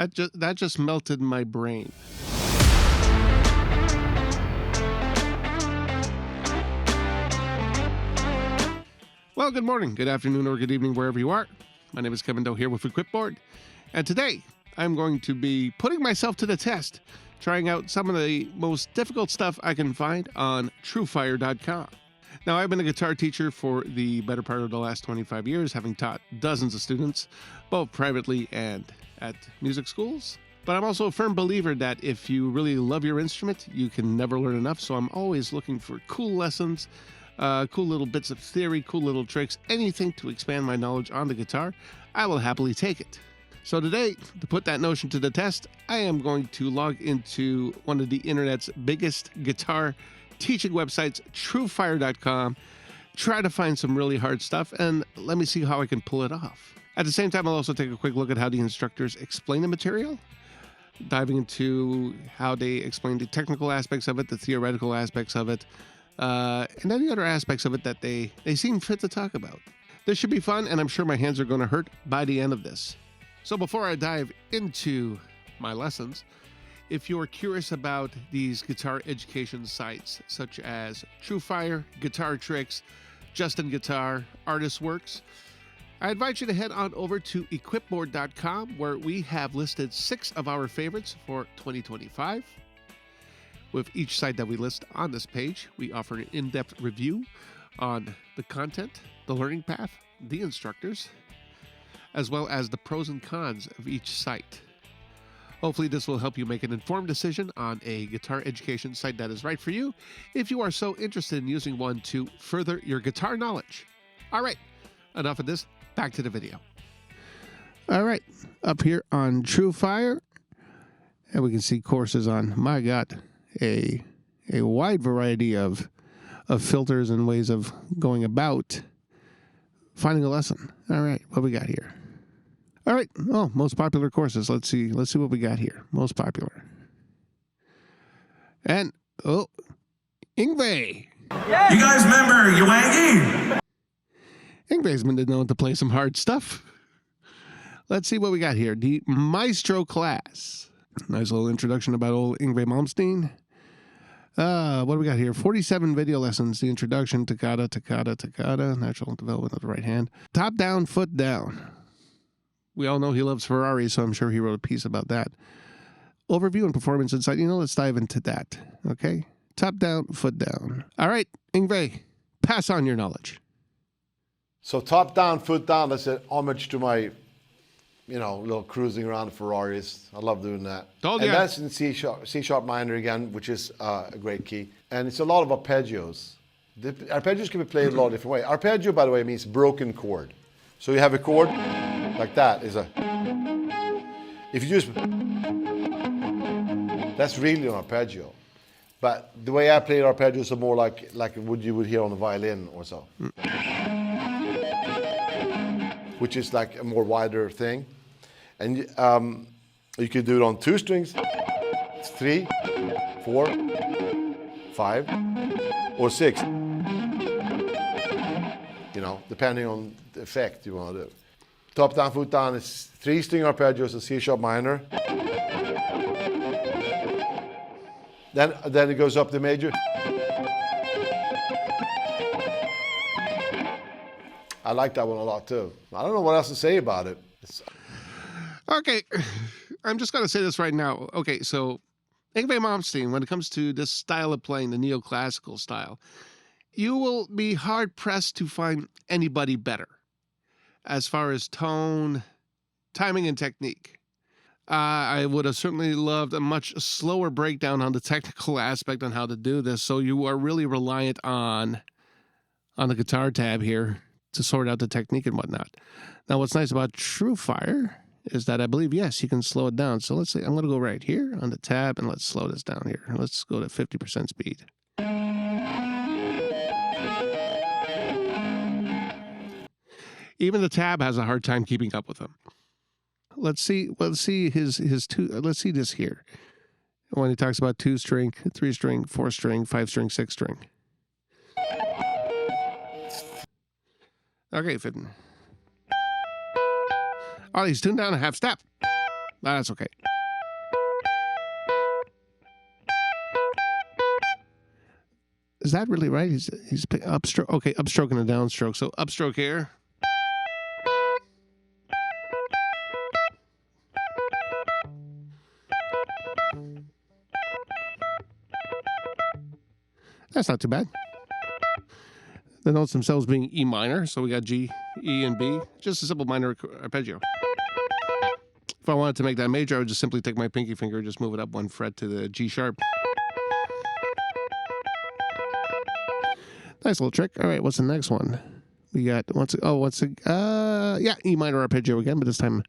That just melted my brain. Well, good morning, good afternoon, or good evening, wherever you are. My name is Kevin Doe here with Equipboard, and today I'm going to be putting myself to the test, trying out some of the most difficult stuff I can find on TrueFire.com. Now, I've been a guitar teacher for the better part of the last 25 years, having taught dozens of students, both privately and at music schools. But I'm also a firm believer that if you really love your instrument, you can never learn enough. So I'm always looking for cool lessons, cool little bits of theory, cool little tricks, anything to expand my knowledge on the guitar. I will happily take it. So today, to put that notion to the test, I am going to log into one of the internet's biggest guitar teaching websites, TrueFire.com, try to find some really hard stuff, and let me see how I can pull it off. At the same time, I'll also take a quick look at how the instructors explain the material, diving into how they explain the technical aspects of it, the theoretical aspects of it, and any other aspects of it that they seem fit to talk about. This should be fun, and I'm sure my hands are going to hurt by the end of this. So before I dive into my lessons, if you're curious about these guitar education sites such as TrueFire, Guitar Tricks, Justin Guitar, Artist Works, I invite you to head on over to Equipboard.com, where we have listed 6 of our favorites for 2025. With each site that we list on this page, we offer an in-depth review on the content, the learning path, the instructors, as well as the pros and cons of each site. Hopefully this will help you make an informed decision on a guitar education site that is right for you, if you are so interested in using one to further your guitar knowledge. All right, enough of this, back to the video. All right, up here on TrueFire, and we can see courses on, my God, a wide variety of filters and ways of going about finding a lesson. All right, what we got here? All right, oh, most popular courses. Let's see what we got here. Most popular. And, oh, Yngwie. Yeah. You guys remember Yngwie? Yngwie's been known to play some hard stuff. Let's see what we got here. The Maestroclass. Nice little introduction about old Yngwie Malmsteen. What do we got here? 47 video lessons. The introduction, toccata, natural development of the right hand. Top down, foot down. We all know he loves Ferrari, so I'm sure he wrote a piece about that. Overview and performance insight. Let's dive into that. Okay? Top down, foot down. All right, Yngwie, pass on your knowledge. So top down, foot down, that's an homage to my, little cruising around Ferraris. I love doing that. Oh, and yeah. that's in C sharp minor again, which is a great key. And it's a lot of arpeggios. The arpeggios can be played a lot of different ways. Arpeggio, by the way, means broken chord. So you have a chord like that. If you just, that's really an arpeggio. But the way I play arpeggios are more like what you would hear on a violin or so. Which is like a more wider thing. And you can do it on 2 strings, 3, 4, 5, or 6. Depending on the effect you want to do. Top down, foot down is 3-string arpeggios in C sharp minor. Then it goes up the major. I like that one a lot too. I don't know what else to say about it. Okay, I'm just going to say this right now. Okay, so Yngwie Malmsteen, when it comes to this style of playing, the neoclassical style, you will be hard-pressed to find anybody better as far as tone, timing, and technique. I would have certainly loved a much slower breakdown on the technical aspect on how to do this, so you are really reliant on the guitar tab here to sort out the technique and whatnot. Now, what's nice about TrueFire is that I believe, yes, you can slow it down. So let's say I'm going to go right here on the tab, and let's slow this down here. Let's go to 50% speed. Even the tab has a hard time keeping up with him. Let's see his two. Let's see this here. When he talks about 2-string, 3-string, 4-string, 5-string, 6-string. Okay, fitting. Oh, he's tuned down a half step. That's okay. Is that really right? He's upstroke. Okay, upstroke and a downstroke. So upstroke here. That's not too bad. The notes themselves being E minor, so we got G, E, and B. Just a simple minor arpeggio. If I wanted to make that major, I would just simply take my pinky finger and just move it up 1 fret to the G sharp. Nice little trick. All right, what's the next one? We got E minor arpeggio again, but this time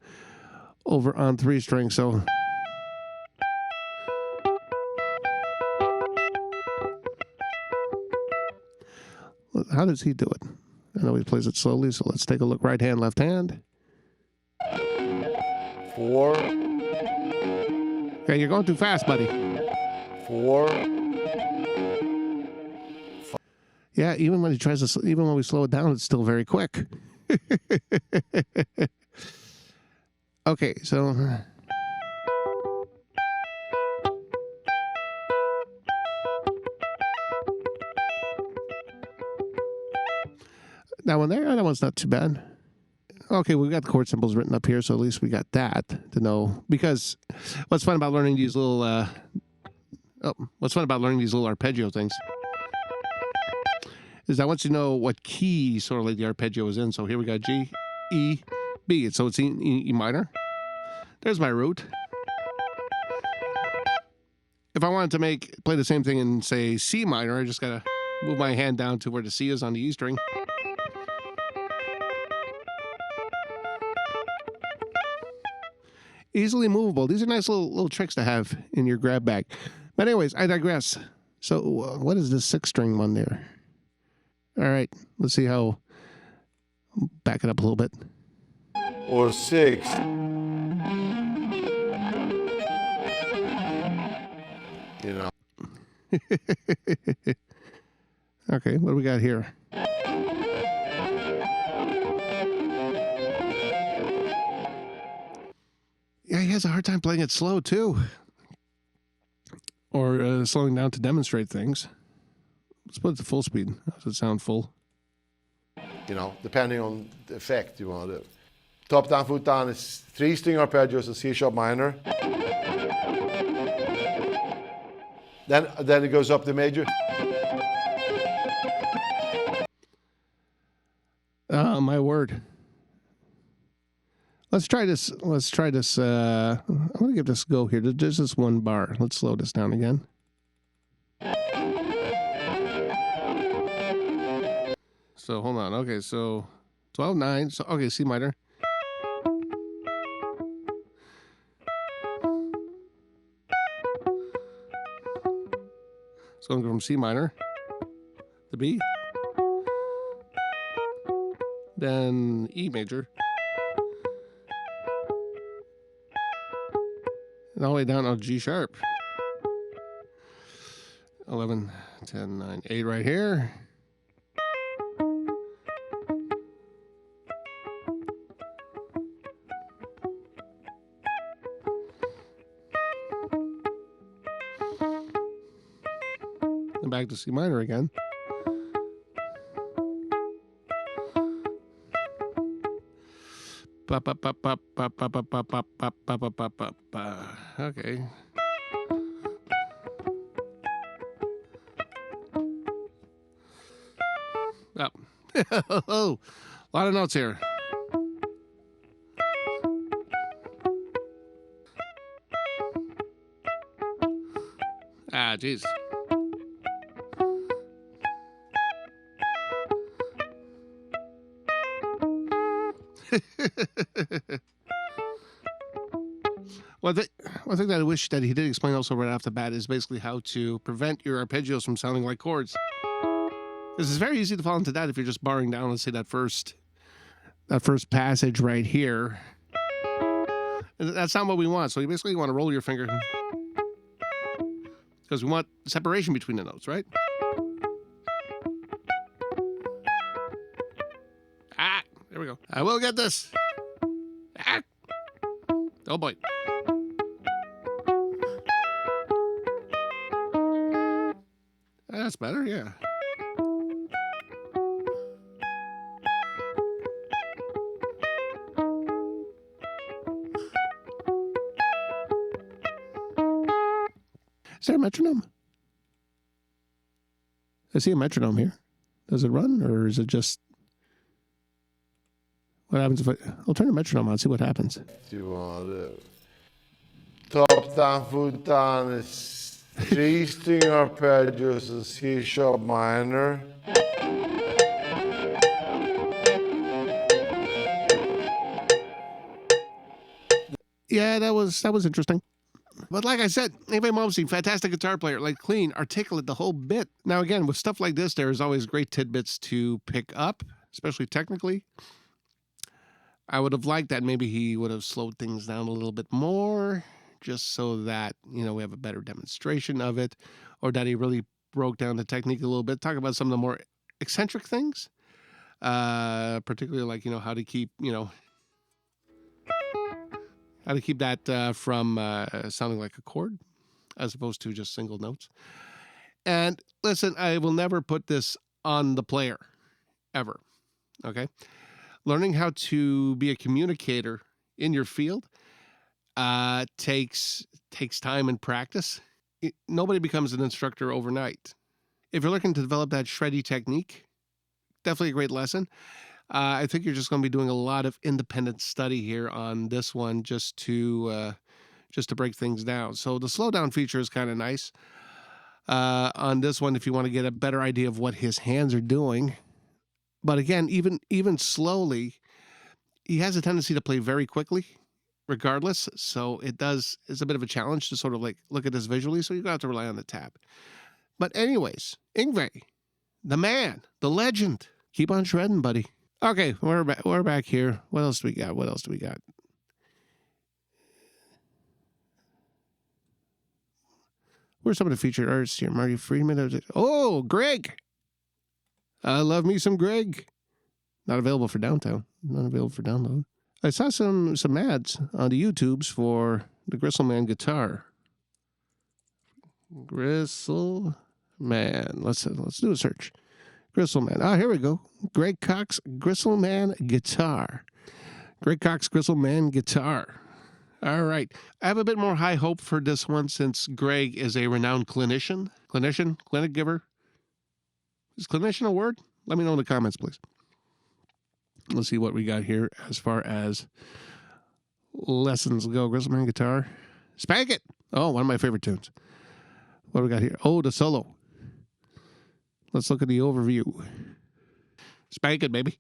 over on 3 strings. So how does he do it? I know he plays it slowly, so let's take a look. Right hand, left hand. 4. Okay, you're going too fast, buddy. 4. Yeah, even when we slow it down, it's still very quick. Okay, so that one there, that one's not too bad. Okay, we've got the chord symbols written up here, so at least we got that to know. Because what's fun about learning these little arpeggio things is that once you know what key sort of like the arpeggio is in. So here we got G, E, B. So it's E minor. There's my root. If I wanted to play the same thing in, say, C minor, I just got to move my hand down to where the C is on the E string. Easily movable. These are nice little tricks to have in your grab bag. But anyways, I digress. So what is this 6 string one there? All right, let's see how. Back it up a little bit. Or 6. You know. Okay, what do we got here? Yeah, he has a hard time playing it slow too, or slowing down to demonstrate things. Let's put it to full speed. How does it sound full? You know, depending on the effect you want to do. Top down, foot down is 3 string arpeggios of C sharp minor. Then it goes up the major. My word. Let's try this. I'm going to give this a go here. There's this 1 bar. Let's slow this down again. So hold on. Okay, so 12, 9. So okay, C minor. So I'm going from C minor to B, then E major, and all the way down on G sharp. 11, 10, 9, 8 right here. And back to C minor again. Okay. Oh, a lot of notes here. Jeez. One thing that I wish that he did explain also right off the bat is basically how to prevent your arpeggios from sounding like chords. This is very easy to fall into that if you're just barring down, let's say, that first passage right here. And that's not what we want. So you basically want to roll your finger because we want separation between the notes, right? There we go. I will get this. Oh boy. That's better, yeah. Is there a metronome? I see a metronome here. Does it run, or is it just... What happens if I'll turn the metronome on, see what happens. Top-down, foot-down, C-string arpeggios, and C-sharp minor. Yeah, that was interesting. But like I said, Yngwie Malmsteen, fantastic guitar player, like clean, articulate, the whole bit. Now again, with stuff like this, there's always great tidbits to pick up, especially technically. I would have liked that maybe he would have slowed things down a little bit more, just so that, you know, we have a better demonstration of it, or that he really broke down the technique a little bit. Talk about some of the more eccentric things, particularly like, you know, how to keep, you know, how to keep that from sounding like a chord as opposed to just single notes. And listen, I will never put this on the player, ever, okay? Learning how to be a communicator in your field takes time and practice. Nobody becomes an instructor overnight. If you're looking to develop that shreddy technique, definitely a great lesson. I think you're just going to be doing a lot of independent study here on this one, just to break things down. So the slowdown feature is kind of nice on this one if you want to get a better idea of what his hands are doing. But again, even slowly, he has a tendency to play very quickly, regardless. So it's a bit of a challenge to sort of like look at this visually. So you're going to have to rely on the tab. But anyways, Yngwie, the man, the legend. Keep on shredding, buddy. Okay, we're back here. What else do we got? Where's some of the featured artists here? Marty Friedman. Oh, Greg. I love me some Greg. Not available for download. I saw some ads on the YouTubes for the Gristleman guitar. Gristleman. Let's do a search. Gristleman. Ah, here we go. Greg Koch's Gristleman guitar. Greg Koch's Gristleman guitar. All right. I have a bit more high hope for this one since Greg is a renowned clinic giver. Is clinician a word? Let me know in the comments, please. Let's see what we got here as far as lessons go. Gristleman guitar. Spank It. Oh, one of my favorite tunes. What do we got here? Oh, the solo. Let's look at the overview. Spank It, baby.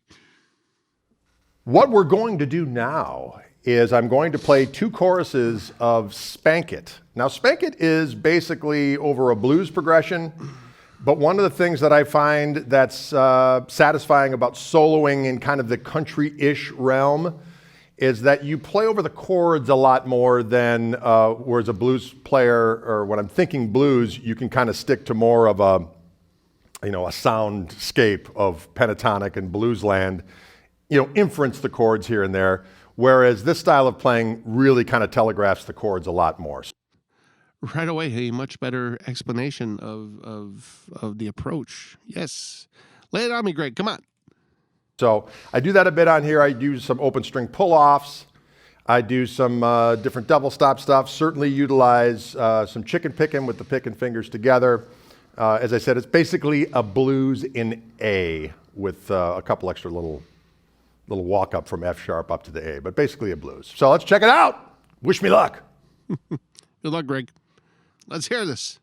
What we're going to do now is I'm going to play two choruses of Spank It. Now, Spank It is basically over a blues progression, but one of the things that I find that's satisfying about soloing in kind of the country-ish realm is that you play over the chords a lot more than whereas a blues player, or when I'm thinking blues, you can kind of stick to more of a soundscape of pentatonic and bluesland, inference the chords here and there, whereas this style of playing really kind of telegraphs the chords a lot more. Right away, a much better explanation of the approach. Yes. Lay it on me, Greg. Come on. So I do that a bit on here. I do some open string pull-offs. I do some different double stop stuff. Certainly utilize some chicken picking with the pick and fingers together. As I said, it's basically a blues in A with a couple extra little walk up from F sharp up to the A, but basically a blues. So let's check it out. Wish me luck. Good luck, Greg. Let's hear this.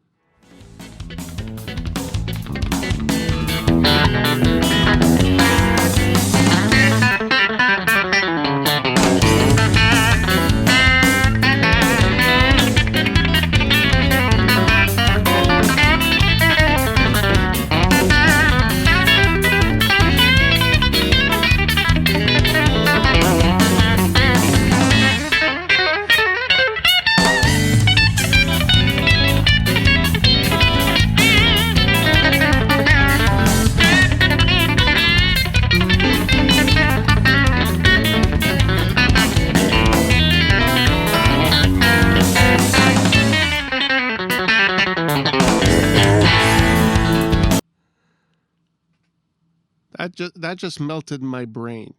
that just melted my brain.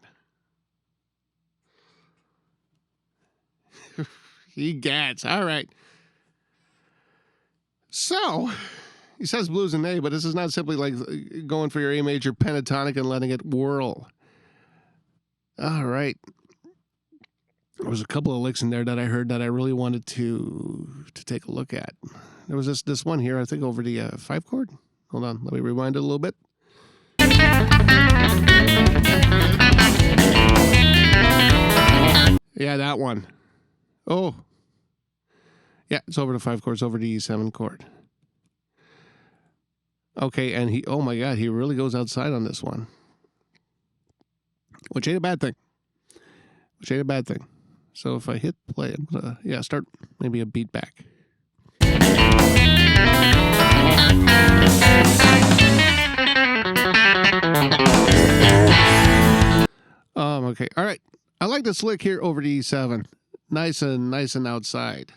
Egads. All right. So, he says blues and A, but this is not simply like going for your A major pentatonic and letting it whirl. All right. There was a couple of licks in there that I heard that I really wanted to take a look at. There was this one here, I think, over the 5 chord. Hold on, let me rewind it a little bit. Yeah, that one. Oh. Yeah, it's over the 5 chords, over the E7 chord. Okay, and oh my God, he really goes outside on this one. Which ain't a bad thing. So if I hit play, I'm gonna, start maybe a beat back. Okay, all right. I like this lick here over the E7. Nice and outside.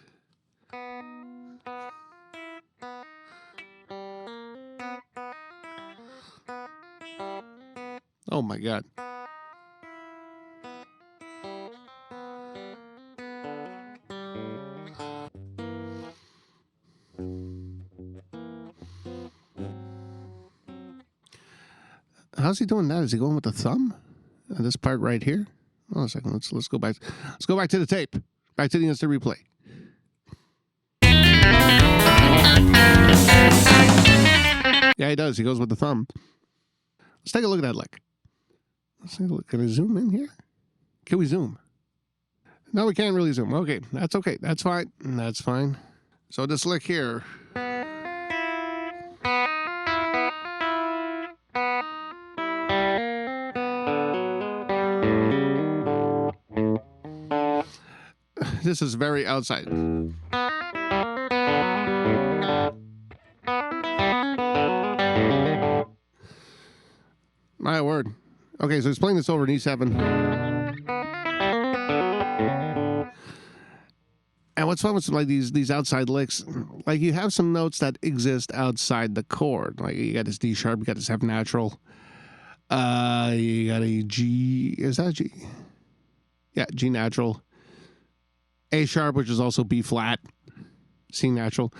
Oh my God. How's he doing that? Is he going with the thumb? This part right here? Hold on a second. Let's go back. Let's go back to the tape. Back to the instant replay. Yeah, he does. He goes with the thumb. Let's take a look at that lick. Let's take a look. Can we zoom in here? Can we zoom? No, we can't really zoom. Okay, that's okay. That's fine. That's fine. So this lick here. This is very outside. My word. Okay, so he's playing this over an E7. And what's fun with like these outside licks, like you have some notes that exist outside the chord. Like you got this D sharp, you got this F natural. You got a G. Is that G? Yeah, G natural. A sharp, which is also B flat, C natural.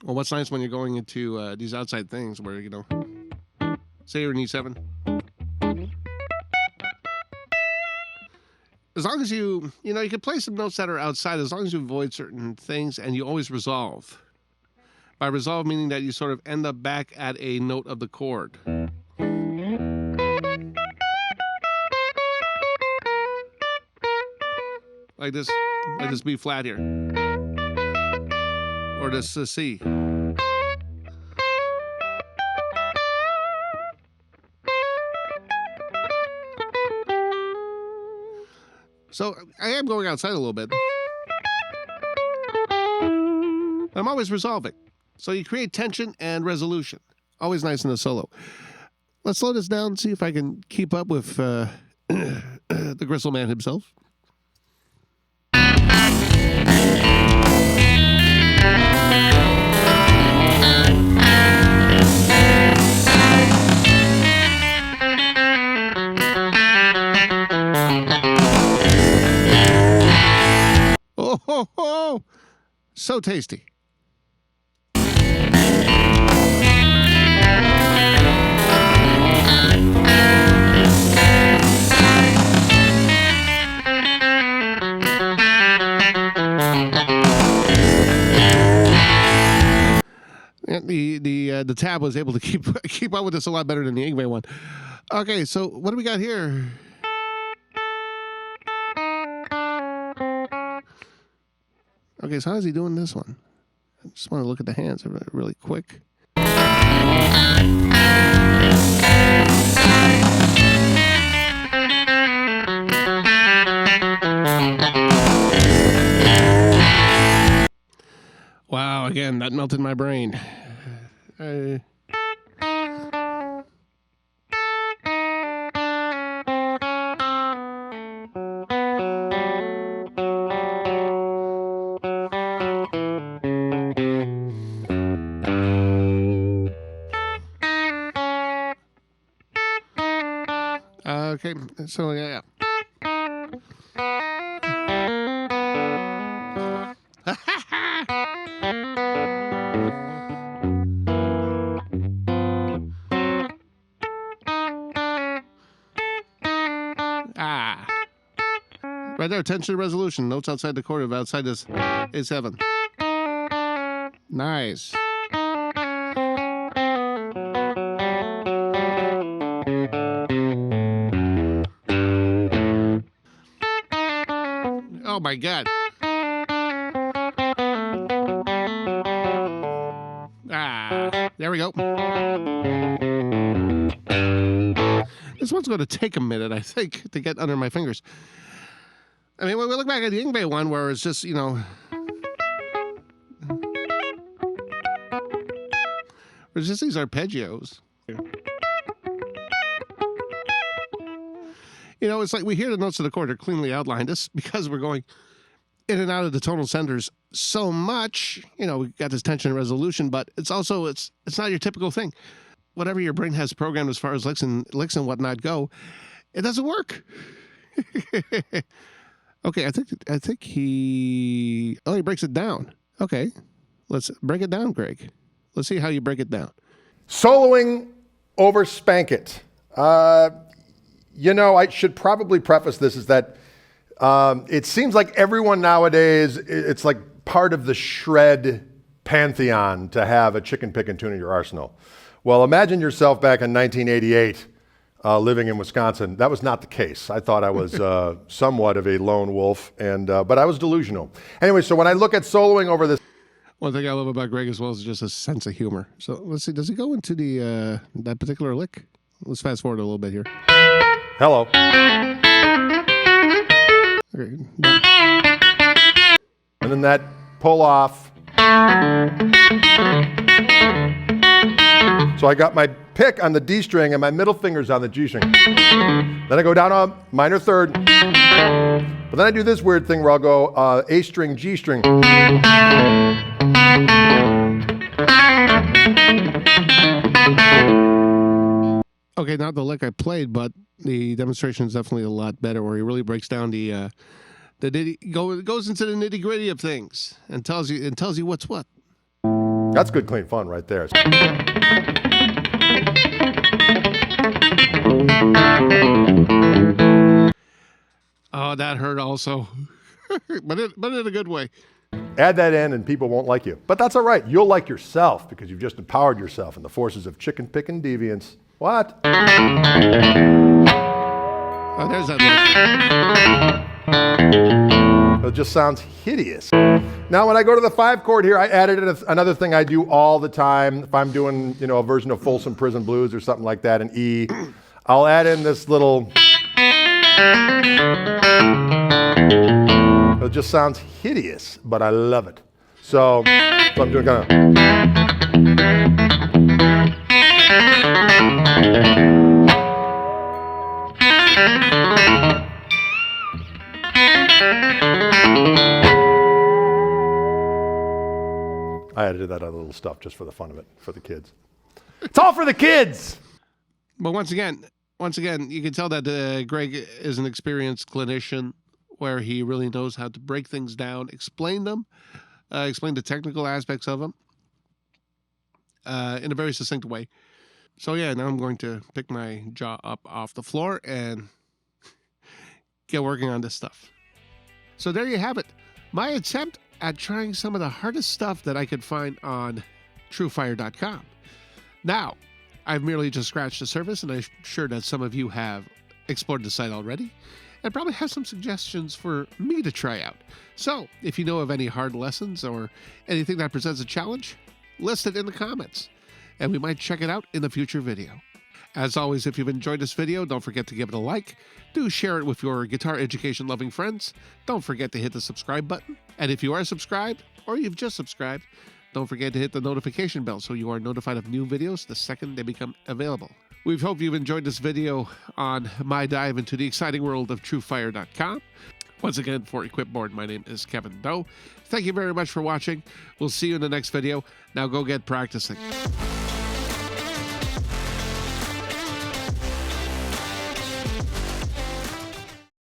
Well, what's nice when you're going into these outside things where, you know, say you're in E7. As long as you can play some notes that are outside, as long as you avoid certain things and you always resolve. By resolve, meaning that you sort of end up back at a note of the chord. Like this B flat here. Or this C. So I am going outside a little bit. I'm always resolving. So you create tension and resolution. Always nice in the solo. Let's slow this down and see if I can keep up with the Gristleman himself. Oh, so tasty. The tab was able to keep up with this a lot better than the Yngwie one. Okay, so what do we got here? Okay, so how is he doing this one? I just want to look at the hands really quick. Wow, again, that melted my brain. Okay, so yeah. Ah. Right there, tension resolution. Notes outside the chord of outside this A7. Nice. Oh my God. Ah, there we go. This one's going to take a minute, I think, to get under my fingers. I mean, when we look back at the Yngwie one, where it's just, you know, there's just these arpeggios. You know, it's like we hear the notes of the chord are cleanly outlined. This because we're going in and out of the tonal centers so much. You know, we got this tension and resolution, but it's also it's not your typical thing. Whatever your brain has programmed as far as licks and whatnot go, it doesn't work. Okay, I think he breaks it down. Okay, let's break it down, Greg. Let's see how you break it down. Soloing over Spank It. You know, I should probably preface this is that it seems like everyone nowadays, it's like part of the shred pantheon to have a chicken picking tune in your arsenal. Well, imagine yourself back in 1988 living in Wisconsin. That was not the case. I thought I was somewhat of a lone wolf, but I was delusional. Anyway, so when I look at soloing over this, one thing I love about Greg as well is just a sense of humor. So let's see, does he go into the that particular lick? Let's fast forward a little bit here. hello. Okay. And then that pull off. So I got my pick on the D string and my middle finger's on the G string. Then I go down a minor third. But then I do this weird thing where I'll go A string, G string. Okay, not the lick I played, but the demonstration is definitely a lot better, where he really breaks down the goes into the nitty gritty of things and tells you what's what. That's good, clean fun right there. Oh, that hurt also, but in a good way. Add that in and people won't like you. But that's all right. You'll like yourself because you've just empowered yourself in the forces of chicken picking deviance. What? Oh, there's that lick. It just sounds hideous. Now, when I go to the 5 chord here, I added another thing I do all the time. If I'm doing, you know, a version of Folsom Prison Blues or something like that, an E, I'll add in this little. It just sounds hideous, but I love it. So I'm doing kind of. I edited that other little stuff just for the fun of it, for the kids. It's all for the kids! But once again, you can tell that Greg is an experienced clinician, where he really knows how to break things down, explain them, explain the technical aspects of them in a very succinct way. So yeah, now I'm going to pick my jaw up off the floor and get working on this stuff. So there you have it. My attempt at trying some of the hardest stuff that I could find on TrueFire.com. Now, I've merely just scratched the surface, and I'm sure that some of you have explored the site already and probably have some suggestions for me to try out. So, if you know of any hard lessons or anything that presents a challenge, list it in the comments, and we might check it out in a future video. As always, if you've enjoyed this video, don't forget to give it a like. Do share it with your guitar education loving friends. Don't forget to hit the subscribe button. And if you are subscribed, or you've just subscribed, don't forget to hit the notification bell so you are notified of new videos the second they become available. We hope you've enjoyed this video on my dive into the exciting world of TrueFire.com. Once again, for Equipboard, my name is Kevin Doe. Thank you very much for watching. We'll see you in the next video. Now go get practicing.